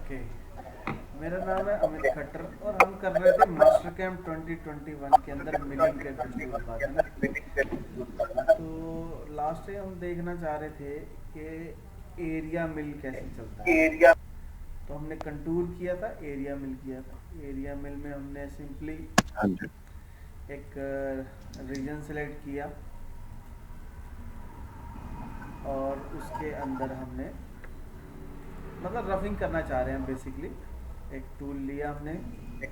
Okay, मेरा नाम है अमित खट्टर और हम कर रहे थे मास्टर कैंप 2021 के अंदर मिलिंग के कुछ टूल पास है ना। तो लास्ट टाइम हम देखना चाह रहे थे कि एरिया मिल कैसे चलता है। तो हमने कंटूर किया था, एरिया मिल किया था। एरिया मिल में हमने सिंपली हाँ जी। एक रीजन सेलेक्ट किया और उसके अंदर हमने मतलब रफिंग करना चाह रहे हैं बेसिकली। एक टूल लिया हमने,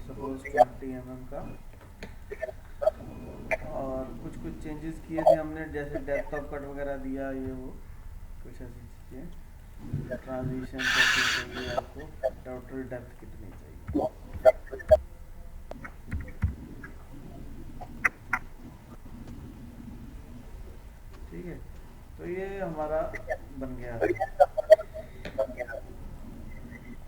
सपोज 20 mm का, और कुछ कुछ चेंजेस किए थे हमने, जैसे डेप्थ ऑफ कट वगैरह दिया, ये वो कुछ ऐसी चीज़ें। ट्रांजिशन कैसी चाहिए आपको, टोटल डेप्थ कितनी चाहिए, ठीक है। तो ये हमारा बन गया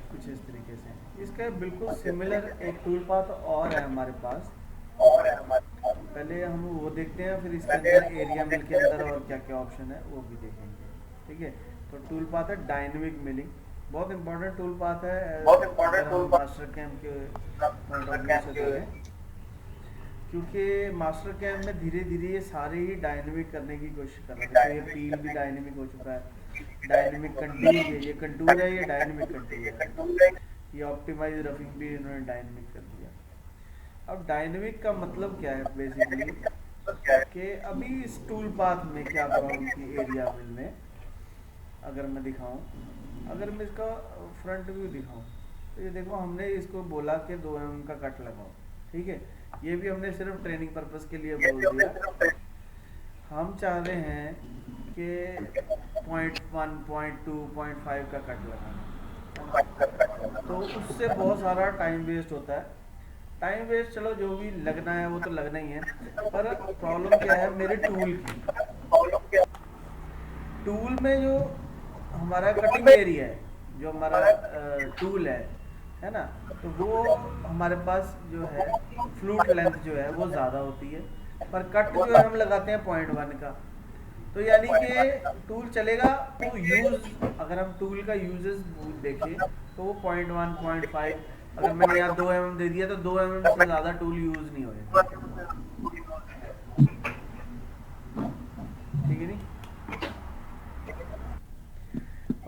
कुछ इस तरीके से। इसका बिल्कुल सिमिलर एक टूल पाथ और है हमारे पास। पहले हम वो देखते हैं, फिर इसके अंदर एरिया मिल के अंदर और क्या क्या ऑप्शन है वो भी देखेंगे, ठीक है। तो टूल पाथ है डायनेमिक मिलिंग, बहुत इंपॉर्टेंट टूल पाथ है अगर हम मास्टर कैंप के पॉइंट ऑफ व्यू से देखें, क्योंकि मास्टर कैंप में धीरे धीरे ये सारे ही डायनेमिक करने की कोशिश कर रहे थे। तो ये पील भी डायनेमिक हो चुका है, डायनेमिक कंटूर भी है, ये कंटूर है, ये डायनेमिक कंटूर है, ये ऑप्टिमाइज रफिंग भी इन्होंने डायनेमिक कर दिया। अब डायनेमिक का मतलब क्या है बेसिकली, कि अभी इस टूल पाथ में क्या प्रॉब्लम थी एरिया मिल में। अगर मैं दिखाऊं, अगर मैं इसका फ्रंट व्यू दिखाऊं, तो ये देखो हमने इसको बोला कि 2 mm का कट लगाओ, ठीक है। ये भी हमने सिर्फ ट्रेनिंग पर्पस के लिए बोल दिया। हम चाह रहे हैं कि 0.1 0.2 0.5 का कट लगाना है ना। तो उससे बहुत सारा टाइम वेस्ट होता है। टाइम वेस्ट चलो जो भी लगना है वो तो लगना ही है, पर प्रॉब्लम क्या है मेरे टूल की। टूल में जो हमारा कटिंग एरिया है, जो हमारा टूल है ना, तो वो हमारे पास जो है फ्लूट लेंथ जो है वो ज़्यादा होती है, पर कट जो है हम लगाते हैं 0.1 का। तो यानी कि टूल चलेगा तो यूज़, अगर हम टूल का यूजेस देखें तो वो 0.1 0.5, अगर मैंने यहाँ 2 mm दे दिया तो 2 mm से ज़्यादा टूल यूज़ नहीं होएगा, ठीक है नहीं।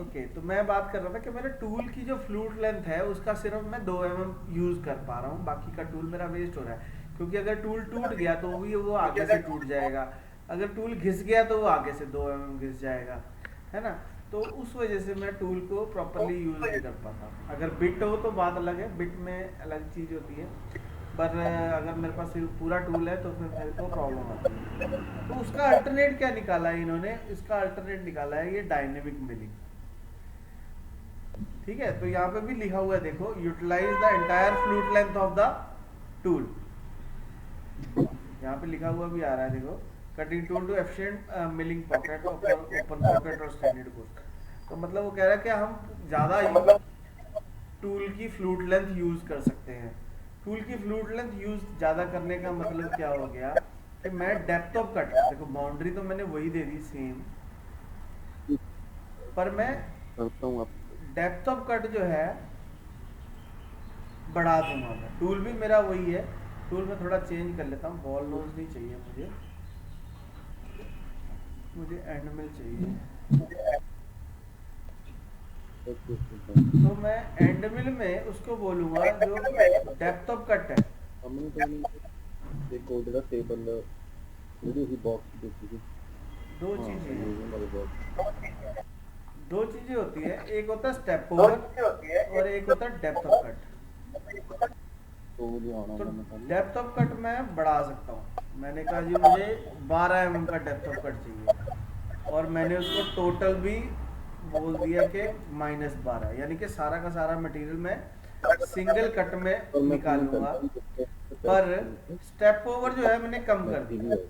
ओके, तो मैं बात कर रहा था कि मेरे टूल की जो फ्लूट लेंथ है उसका सिर्फ मैं 2 mm यूज़ कर पा रहा हूँ, बाकी का टूल मेरा वेस्ट हो रहा है। क्योंकि अगर टूल टूट गया तो भी वो आगे से टूट जाएगा, अगर टूल घिस गया तो वो आगे से 2 mm घिस जाएगा, है ना। तो उस वजह से मैं टूल को प्रॉपरली यूज़ नहीं कर पाता। अगर बिट हो तो बात अलग है, बिट में अलग चीज़ होती है, पर अगर मेरे पास सिर्फ पूरा टूल है तो फिर मेरे को प्रॉब्लम आती है। तो उसका अल्टरनेट क्या निकाला है इन्होंने, इसका अल्टरनेट निकाला है ये डायनेमिक मिलिंग, ठीक है। तो यहाँ पे भी लिखा हुआ है देखो, utilize the entire flute length of the tool, यहाँ पे लिखा हुआ भी आ रहा है देखो, cutting tool to efficient milling pocket, open pocket और स्टैंडर्ड कोर्स। तो मतलब वो कह रहा है कि हम ज़्यादा टूल की फ्लूट लेंथ यूज़ कर सकते हैं। टूल की फ्लूट लेंथ यूज़ ज़्यादा करने का मतलब क्या हो गया, कि मैं डेप्थ ऑफ कट, देखो बाउंड्री तो मैंने वही दे दी सेम, पर मैं करता हूँ आप। डेप्थ ऑफ कट जो है बढ़ा दूंगा। मैं टूल भी मेरा वही है, टूल में थोड़ा चेंज कर लेता हूँ, बॉल नोज नहीं चाहिए मुझे, मुझे एंड मिल चाहिए। तो मैं एंड मिल में उसको बोलूँगा जो डेप्थ ऑफ कट है। हमने तो एक और जगह टेबल ਜਿਹੜੀ ਅਸੀਂ ਬਾਕਸ ਦੇਖੀ ਸੀ। दो हाँ चीज़ें हैं, यूजिंग वाले बॉक्स। दो चीज़ें होती है, एक होता है स्टेप ओवर और एक होता है डेप्थ ऑफ कट। तो वो जो आना तो मैंने पहले। डेप्थ ऑफ कट मैं बढ़ा सकता हूँ, मैंने कहा जी मुझे 12 mm का डेप्थ ऑफ कट चाहिए, और मैंने उसको टोटल भी बोल दिया कि -12, यानी कि सारा का सारा मटेरियल मैं सिंगल कट में और मैं अपनी निकालूंगा। करता हूँ पर टेस्ट स्टेप ओवर जो है मैंने कम कर मैक्सी भी दिया। है।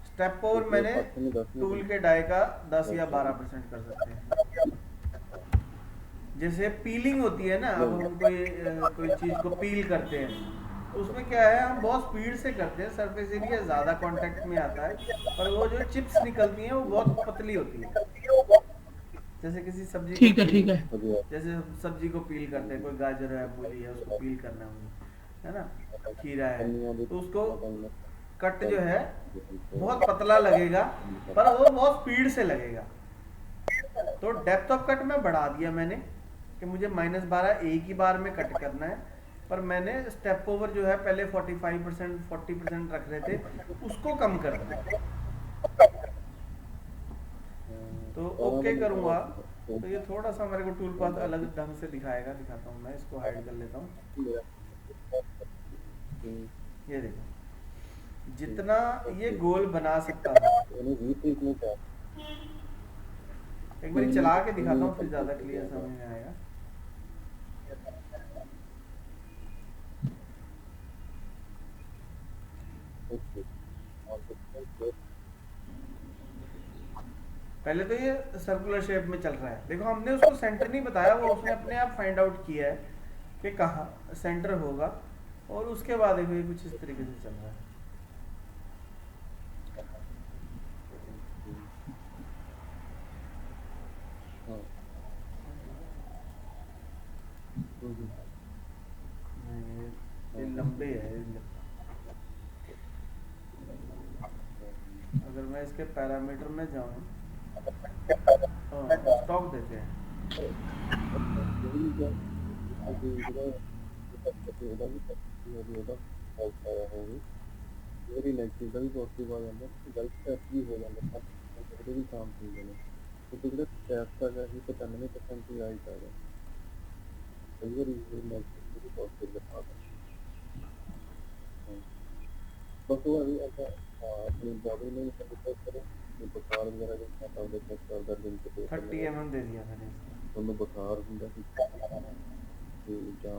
स्टेप ओवर क्योंकि मैंने अब पास में 10 टूल में के डाई का 10 या दस 12% कर सकते हैं। जैसे पीलिंग होती है ना, अब हम कोई चीज़ को पील करते हैं तो उसमें क्या है, हम बहुत स्पीड से करते हैं, सरफेस एरिया ज़्यादा कांटेक्ट में आता है, पर वो जो चिप्स निकलती हैं वो बहुत पतली होती हैं, जैसे किसी सब्जी को ठीक है ठीक पील, है। हाँ जी हाँ जैसे सब्जी को पील करते हैं, कोई गाजर है, मूली है, उसको पील करना है मुझे, है ना, खीरा है, पन्नियाँ भी तो उसको लगाना कट जो हेल्प है हेल्प बहुत पतला लगेगा, पर वो बहुत स्पीड से लगेगा। तो डेप्थ ऑफ कट में बढ़ा दिया मैंने कि मुझे -12 एक ही बार में कट करना है, पर मैंने स्टेप ओवर जो है पहले 45% 40% रख रहे थे, उसको कम कर दिया। तो सारा ओके मैंने करूँगा तो तो ये थोड़ा सा मेरे को टूल पाथ अलग ढंग से दिखाएगा, दिखाता हूँ मैं इसको हाइड कर लेता हूँ। ये देखो जितना ये गोल बना सकता था, यानी रीट्रीट में क्या एक बारी क्लीनिंग चला के दिखाता क्लीनिंग हूँ फिर ज़्यादा कंप्लीट हो क्लियर जाएगा। समझ में आएगा। ओके और कुछ पहले तो ये सर्कुलर शेप में चल रहा है, देखो हमने उसको सेंटर नहीं बताया, वो उसने अपने आप फाइंड आउट किया है कि कहाँ सेंटर होगा, और उसके बाद देखो ये कुछ इस तरीके से चल रहा है। हाँ ये लंबे है अगर मैं इसके पैरामीटर में जाऊँ, स्टॉक देते हैं। यही क्या अभी इधर ਉਹਦਾ ਵੀ ਉਹਦਾ ਫਾਲਟ ਆਇਆ ਹੋਵੇ ਵੈਰੀ ਲਾਈਕਲੀ ਦਾ ਵੀ ਪੋਜ਼ਿਟਿਵ ਆ ਜਾਂਦਾ ਗਲਤ ਟੈਸਟ ਵੀ ਹੋ ਜਾਂਦਾ ਪਰ ਉਹਦੇ ਵੀ ਕੰਮ ਹੁੰਦੇ ਨੇ ਕਿਉਂਕਿ ਜਿਹੜਾ ਟੈਸਟ ਹੈਗਾ ਇਹ 95% ਹੀ ਰਾਈਟ ਹੈਗਾ ਕਈ ਵਾਰੀ ਇਹ ਨੈਗੇਟਿਵ ਵੀ ਪੋਜ਼ਿਟਿਵ ਦਿਖਾਉਂਦਾ ਬਸ ਉਹ ਵੀ ਆਪਾਂ ਆਪਣੀ ਬੋਡੀ ਨੂੰ ਕੰਟਰੋਲ ਕਰੋ ਕਿ ਬੁਖਾਰ ਵਗੈਰਾ ਦੇ ਆਪਾਂ ਉਹਦੇ ਚੈੱਕ ਕਰਦਾ ਦਿਨ ਚ 2-3 ਵਾਰ 30 mm दे दिया मैंने इसको। ਉਹਨੂੰ ਬੁਖਾਰ ਹੁੰਦਾ ਸੀ ਤੇ ਜਾਂ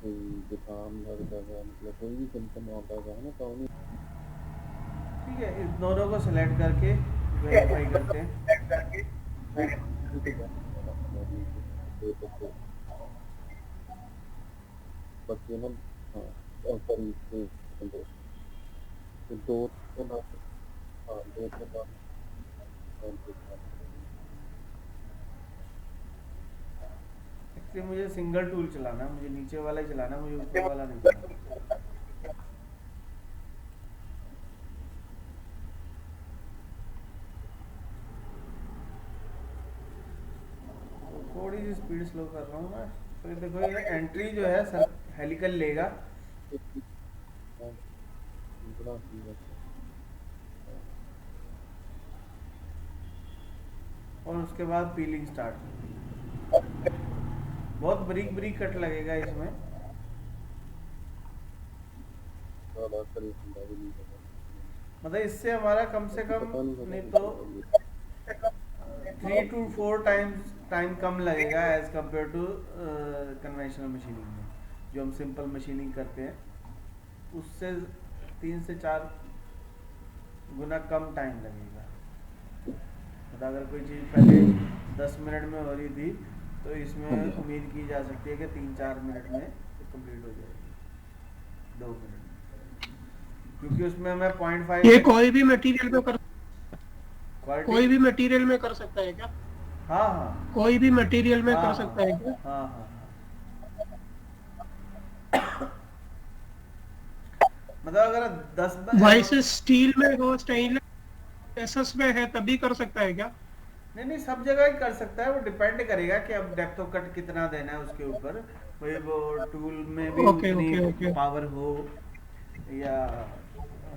ਕੋਈ ਜ਼ੁਕਾਮ ਲੱਗਦਾ ਵਾ ਮਤਲਬ ਕੋਈ ਵੀ ਸਿੰਪਟਮ ਆਉਂਦਾ ਵਾ ਹੈ ਨਾ ਤਾਂ ਉਹਨੂੰ ठीक है, इन दोनों को सिलेक्ट करके वेरीफाई करते हैं। ਬਾਕੀ ਉਹਨਾਂ ਹਾਂ ਸੌਰੀ ਤੇ ਦੋ ਤੋਂ ਬਾਅਦ ਹਾਂ ਦੋ ਤੋਂ ਬਾਅਦ एक्चुअली मुझे सिंगल टूल चलाना है, मुझे नीचे वाला ही चलाना है, मुझे ऊपर वाला नहीं चलाना। तो थोड़ी सी स्पीड स्लो कर रहा हूँ मैं। तो ये देखो ये एंट्री जो है सर हेलिकल लेगा, बड़ा और उसके बाद पीलिंग स्टार्ट। बहुत बारीक बारीक कट लगेगा इसमें। ज़्यादा करीब ਹੁੰਦਾ ਵੀ ਨਹੀਂ ਹੈਗਾ मतलब इससे हमारा कम से कम पता नहीं नहीं होगा तो 3 to 4 टाइम्स टाइम कम लगेगा as compare to conventional machining में। जो हम सिंपल मशीनिंग करते हैं उससे 3 से 4 गुना कम टाइम लगेगा। मतलब अगर कोई चीज़ पहले 10 मिनट में हो रही थी तो इसमें उम्मीद की जा सकती है कि 3-4 मिनट में कंप्लीट हो जाएगी, 2 मिनट में। क्योंकि उसमें मैं 0.5 ये कोई भी मटेरियल में कर क्वालिटी। कोई भी मटेरियल में कर सकता है क्या? हाँ हाँ कोई भी मटेरियल में हाँ कर सकता है क्या? हाँ हाँ। मतलब अगर 10 वैसे स्टील में हो, स्टेनलेस एसएस में है तभी कर सकता है क्या? नहीं नहीं, सब जगह ही कर सकता है, वो डिपेंड करेगा कि अब डेप्थ ऑफ कट कितना देना है उसके ऊपर। वही वो टूल में भी ओके उतनी ओके ओके पावर हो, या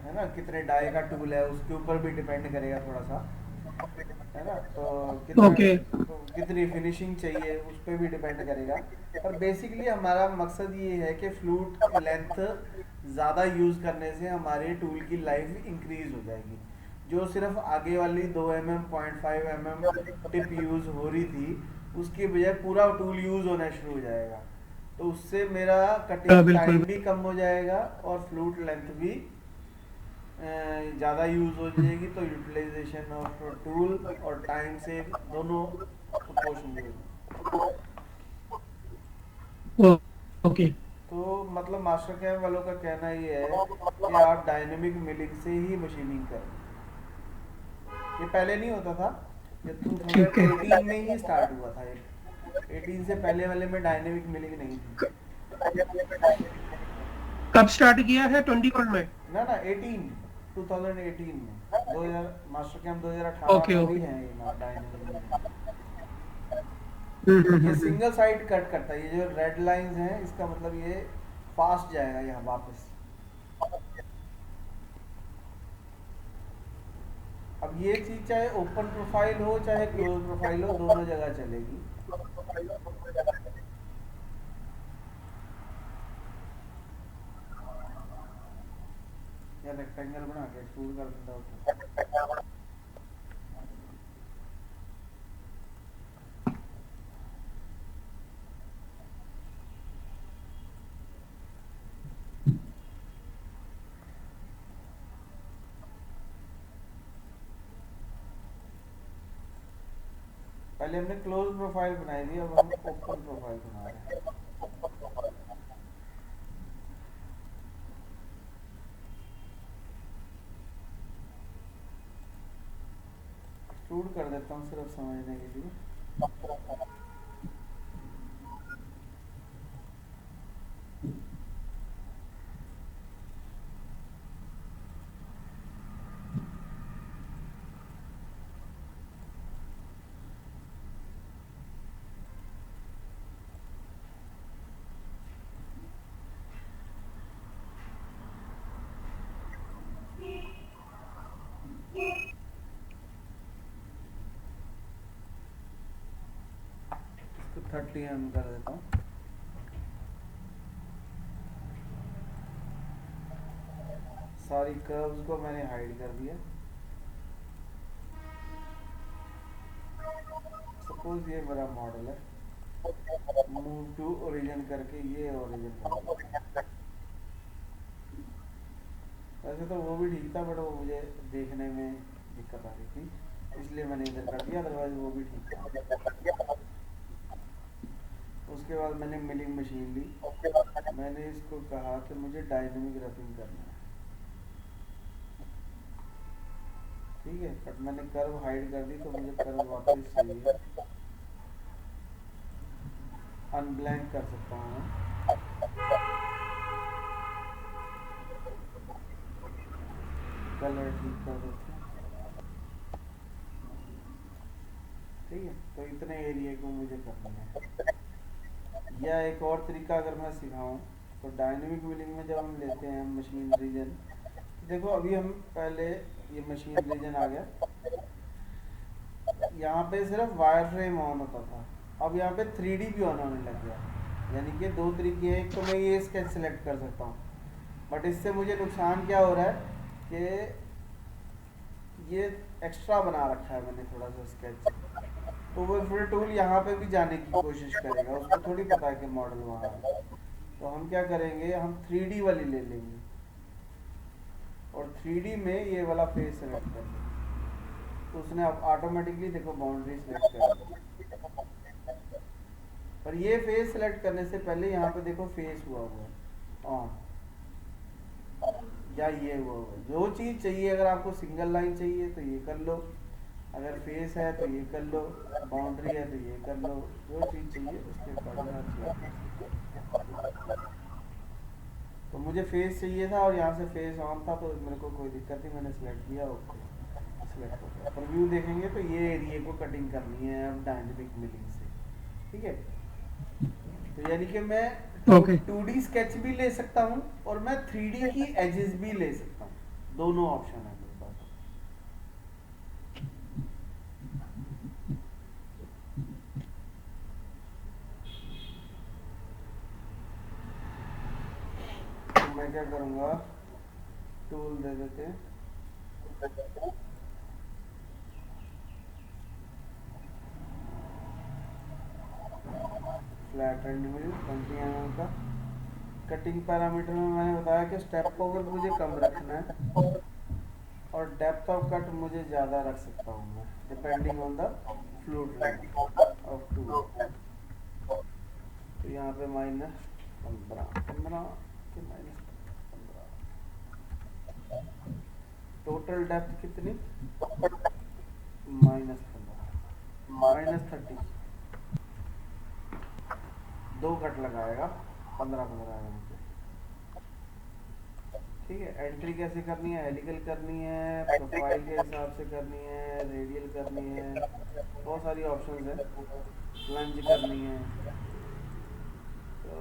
है ना कितने डाई का टूल है उसके ऊपर भी डिपेंड करेगा थोड़ा सा, है ना। तो कितना ओके तो कितनी फिनिशिंग चाहिए उस पर भी डिपेंड करेगा। पर बेसिकली हमारा मकसद ये है कि फ्लूट लेंथ ज़्यादा यूज़ करने से हमारे टूल की लाइफ इंक्रीज हो जाएगी। जो सिर्फ आगे वाली 2 mm 0.5 mm टिप यूज़ हो रही थी उसकी बजाय पूरा टूल यूज़ होना शुरू हो जाएगा। तो उससे मेरा कटिंग बिल्कुल टाइम भी कम हो जाएगा और फ्लूट लेंथ भी ज़्यादा यूज़ हो जाएगी। तो यूटिलाइजेशन ऑफ टूल और टाइम से दोनों प्रोपोर्शनली होगी। ओके तो मतलब मास्टर कैम वालों का कहना ये है कि आप डायनेमिक मिलिंग से ही मशीनिंग करें। ये पहले नहीं होता था, ये ठीक है। 2018 में ही स्टार्ट हुआ था ये। 18 से पहले वाले में डायनेमिक मिलिंग नहीं थी। कब स्टार्ट किया है 21 में? ना ना 18, 2018 में, 2000 मास्टर कैंप 2018 ओके में भी ओके। है ये डायनेमिक मिलिंग। ये हम्म। सिंगल साइड कट करता है, ये जो रेड लाइंस हैं इसका मतलब ये फास्ट जाएगा यहाँ वापस। अब ये चीज चाहे ओपन प्रोफाइल हो चाहे क्लोज प्रोफाइल हो, दोनों जगह चलेगी। या रेक्टेंगल बना के एक्सट्रूड कर देता हूँ। पहले हमने क्लोज प्रोफाइल बनाई थी, अब हम ओपन प्रोफाइल बना रहे हैं। एक्सट्रूड कर देता हूँ सिर्फ समझने के लिए। इसको 30 mm कर देता हूँ। सारी कर्व्स को मैंने हाइड कर दिया। सपोज ये मेरा मॉडल है, मूव टू ओरिजिन करके ये ओरिजिन कर दिया। वैसे तो वो भी ठीक था, बट वो मुझे देखने में दिक्कत आ रही थी, इसलिए मैंने इधर कर दिया, अदरवाइज वो भी ठीक था। उसके बाद मैंने मिलिंग मशीन ली। मैंने इसको कहा कि मुझे डायनेमिक रफिंग करना है, ठीक है, बट मैंने कर्व हाइड कर दी, तो मुझे कर्व वापस चाहिए। अनब्लैंक कर सकता हूँ मैं। कलर ठीक कर देते हैं, ठीक है। तो इतने एरिया को मुझे करना है। या एक और तरीका अगर मैं सिखाऊं, तो डायनेमिक मिलिंग में जब हम लेते हैं मशीन रीजन, देखो अभी हम पहले ये मशीन रीजन आ गया, यहाँ पे सिर्फ वायर फ्रेम ऑन होता था, अब यहाँ पे 3D भी ऑन होने लग गया। यानी कि दो तरीके हैं, एक तो मैं ये स्केच सेलेक्ट कर सकता हूँ, बट इससे मुझे नुकसान क्या हो रहा है कि ये एक्स्ट्रा बना रखा है मैंने थोड़ा सा स्केच, तो वो फिर टूल यहाँ पे भी जाने की कोशिश करेगा, उसको थोड़ी पता है कि मॉडल वहाँ है। तो हम क्या करेंगे, हम 3D वाली ले लेंगे और 3D में ये वाला फेस सेलेक्ट कर लेंगे, तो उसने अब ऑटोमेटिकली देखो बाउंड्री सेलेक्ट कर ली। पर ये फेस सेलेक्ट करने से पहले यहाँ पे देखो फेस हुआ हुआ है ऑन, या ये हुआ हुआ है। जो चीज़ चाहिए, अगर आपको सिंगल लाइन चाहिए तो ये कर लो, अगर फेस है तो ये कर लो, बाउंड्री है तो ये कर लो, जो चीज़ चाहिए उसके अकॉर्डिंग आप select कर सकते हो। तो मुझे फेस चाहिए था और यहाँ से फेस ऑन था, तो मेरे को कोई दिक्कत नहीं, मैंने सेलेक्ट किया, ओके सेलेक्ट हो गया। पर व्यू देखेंगे तो ये एरिया को कटिंग करनी है अब डायनेमिक मिलिंग से, ठीक है। तो यानी कि मैं ओके 2D स्केच भी ले सकता हूँ और मैं 3D की एजेस भी ले सकता हूँ, दोनों ऑप्शन है मेरे पास। तो मैं क्या करूँगा, टूल दे देते हैं, फ्लैट एंड मिल 20 mm का। कटिंग पैरामीटर में मैंने बताया कि स्टेप ओवर मुझे कम रखना है और डेप्थ ऑफ कट मुझे ज़्यादा रख सकता हूँ मैं, depending on the fluid length of tool. तो यहाँ पे -15 के -15, टोटल डेप्थ कितनी, -15। -30 2 कट लगाएगा, 15 आएगा मुझे। ठीक है, एंट्री कैसे करनी है, हेलिकल करनी है, प्रोफाइल के हिसाब से करनी है, रेडियल करनी है, बहुत सारी ऑप्शंस है, प्लंज करनी है। तो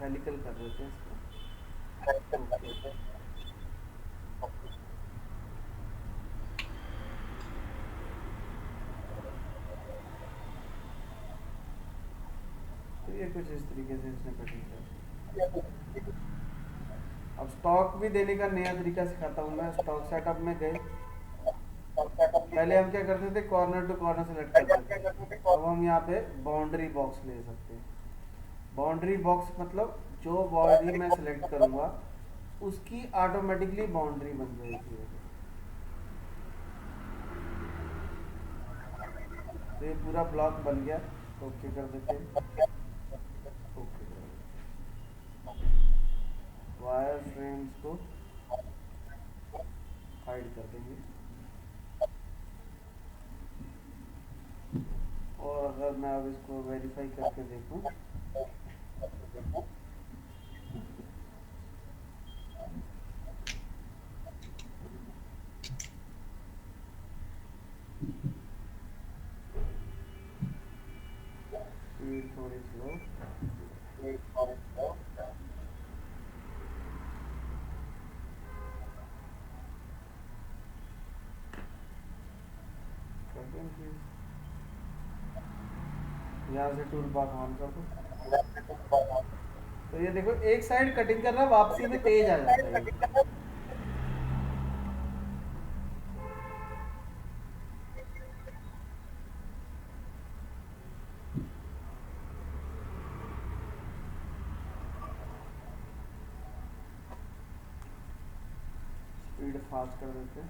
हेलिकल कर देते हैं इसको। ओके, तो ये कुछ इस तरीके से इसने कटिंग कर। अब स्टॉक भी देने का नया तरीका सिखाता हूँ मैं। स्टॉक सेटअप में गए, पहले हम क्या करते थे, कॉर्नर टू कॉर्नर सेलेक्ट करते थे। अब हम यहाँ पे बाउंड्री बॉक्स ले सकते हैं। बाउंड्री बॉक्स मतलब जो बॉडी मैं सिलेक्ट करूँगा उसकी ऑटोमेटिकली बाउंड्री बन जाएगी। तो ये पूरा ब्लॉक बन गया। ओके कर देते हैं। ओके, वायर फ्रेम्स को हाइड कर देंगे। और अगर मैं अब इसको वेरीफाई करके देखूं, स्पीड थोड़ी स्लो, यहाँ से टूल बार ऑन कर दो। तो ये देखो, एक साइड कटिंग कर रहा है, वापसी में तेज आ जाता है ये। स्पीड फास्ट कर देते हैं।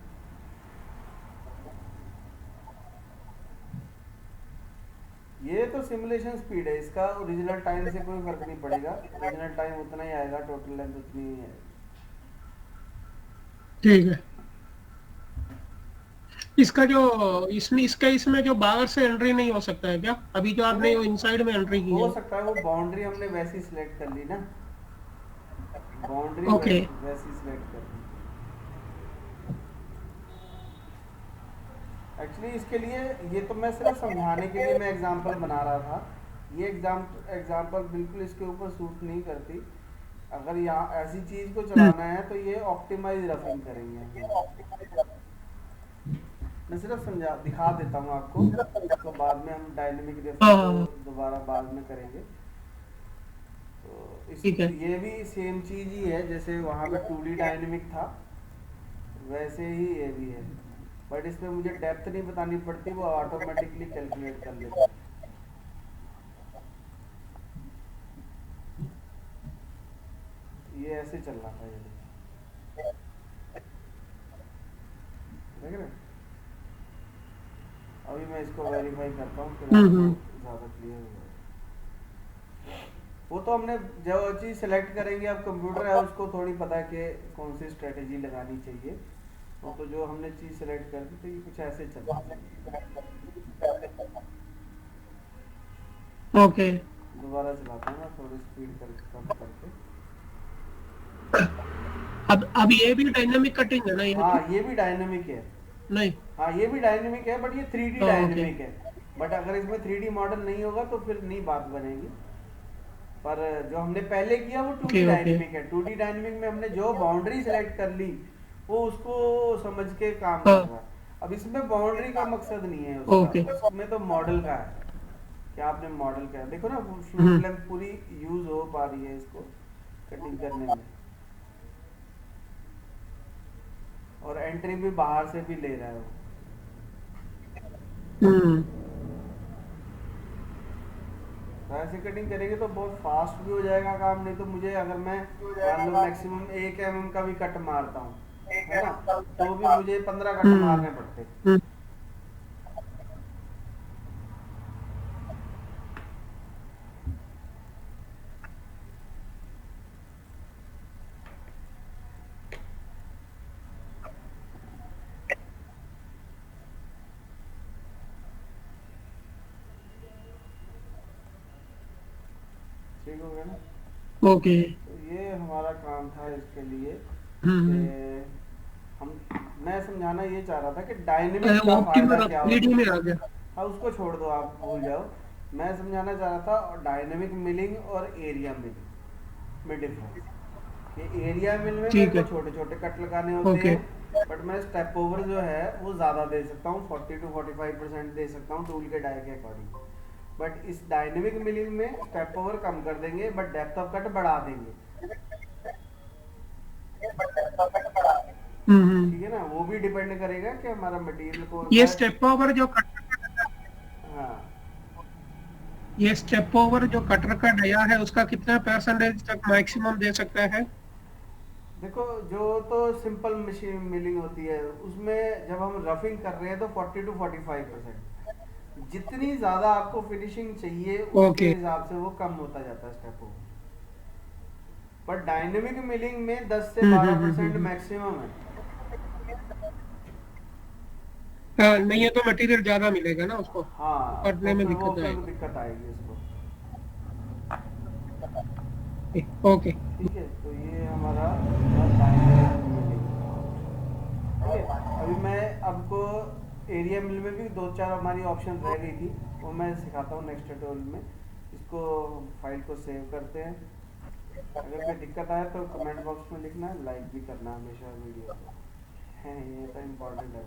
ये तो सिमुलेशन स्पीड है, इसका ओरिजिनल टाइम से कोई फर्क नहीं पड़ेगा। ओरिजिनल टाइम उतना ही आएगा, टोटल लेंथ उतनी ही है। ठीक है। इसका जो इसमें जो बाहर से एंट्री नहीं हो सकता है क्या? अभी जो नहीं आपने नहीं, इनसाइड में एंट्री की हो है। सकता है, वो बाउंड्री हमने वैसी सिलेक्ट कर ली ना, बाउंड्री ओके। वैसी सिलेक्ट कर ली। एक्चुअली इसके लिए, ये तो मैं सिर्फ समझाने के लिए मैं एग्जांपल बना रहा था। ये एग्जांपल बिल्कुल इसके ऊपर सूट नहीं करती। अगर यहाँ ऐसी चीज़ को चलाना है तो ये ऑप्टिमाइज रफिंग करेंगे। मैं सिर्फ समझा दिखा देता हूँ आपको, इसको बाद में हम डायनेमिक हाँ रफिंग हाँ को हाँ, दोबारा बाद में करेंगे। तो इस ठीक है। ये भी सेम चीज़ ही है, जैसे वहाँ पे 2D डायनेमिक था वैसे ही ये भी है, बट इसमें मुझे डेप्थ नहीं बतानी पड़ती, वो ऑटोमेटिकली कैलकुलेट कर लेता है। ये ऐसे चल रहा था, ये देख रहे हैं? अभी मैं इसको वेरीफाई करता हूँ, फिर आपको हम्म। ज़्यादा क्लियर हो जाएगा। वो तो हमने जो चीज़ सेलेक्ट करेंगे, अब कंप्यूटर है उसको थोड़ी पता है कि कौन सी स्ट्रेटेजी लगानी चाहिए। वो तो जो हमने चीज़ सेलेक्ट कर दी, तो ये कुछ ऐसे चलना चाहिए। ओके। दोबारा चलाता हूँ मैं, थोड़ी स्पीड कर कम करके। अब ये भी डायनामिक कटिंग है ना, ये भी? हाँ, ये भी डायनेमिक है। नहीं। हाँ, ये भी डायनेमिक है, बट ये 3D ओके। डायनेमिक है। बट अगर इसमें 3D मॉडल नहीं होगा तो फिर नहीं बात बनेगी। पर जो हमने पहले किया वो 2D ओके ओके। डायनेमिक है। 2D डायनेमिक में हमने जो बाउंड्री सेलेक्ट कर ली वो उसको समझ के काम कर हाँ। रहा है। अब इसमें बाउंड्री का मकसद नहीं है उसका, ओके। उसमें तो मॉडल का है। क्या आपने मॉडल का है, देखो ना, फ्लूट हम्म। लेंथ पूरी यूज हो पा रही है इसको कटिंग करने में, और एंट्री भी बाहर से भी ले रहा है वो। हम्म। तो ऐसे कटिंग करेंगे तो बहुत फास्ट भी हो जाएगा काम। नहीं तो मुझे, अगर मैं मान लो मैक्सिमम 1 mm का भी कट मारता हूँ, है ना, तो भी मुझे 15 कट हम्म। मारने पड़ते। हम्म। ठीक हो गया ना। ओके। तो ये हमारा काम था इसके लिए हम्म। कि हम मैं समझाना ये चाह रहा था कि डायनेमिक का फायदा ऑप्टिमल क्या 3D होता में है। आ गया। हाँ उसको छोड़ दो, आप भूल जाओ। मैं समझाना चाह रहा था डायनेमिक मिलिंग और एरिया मिलिंग में डिफरेंस, कि एरिया मिल में मेरे ठीक को है। छोटे छोटे कट लगाने होते ओके। हैं, बट मैं स्टेप ओवर जो है वो ज़्यादा दे सकता हूँ, 40 to 45% दे सकता हूँ टूल के डाई के अकॉर्डिंग। बट इस डायनेमिक मिलिंग में स्टेप ओवर कम कर देंगे बट डेप्थ ऑफ कट बढ़ा देंगे। हम्म। ठीक है ना, वो भी डिपेंड करेगा कि हमारा मटेरियल कौन सा ये है। स्टेप ओवर जो हाँ ये स्टेप ओवर जो कटर का डया है उसका कितना परसेंटेज तक मैक्सिमम दे सकता है? देखो, जो तो सिंपल मशीन मिलिंग होती है उसमें जब हम रफिंग कर रहे हैं तो 40 to 45%। जितनी ज़्यादा आपको फिनिशिंग चाहिए उसके ओके। हिसाब से वो कम होता जाता है स्टेप ओवर। पर डायनेमिक मिलिंग में 10 से 12% हम्म। मैक्सिमम है। हाँ, नहीं है तो मटेरियल ज्यादा मिलेगा ना उसको, हाँ करने तो में फिर वो दिक्कत फिर आएगा। दिक्कत आएगी उसको। ओके। ठीक है, तो ये हमारा डायनेमिक मिलिंग। ठीक है, अभी मैं आपको एरिया मिल में भी दो चार हमारी ऑप्शन रह गई थी, वो मैं सिखाता हूँ नेक्स्ट ट्यूटोरियल में। इसको फाइल को सेव करते हैं। अगर कोई दिक्कत आए तो कमेंट बॉक्स में लिखना, लाइक भी करना हमेशा वीडियो को। है ये तो इम्पोर्टेंट है।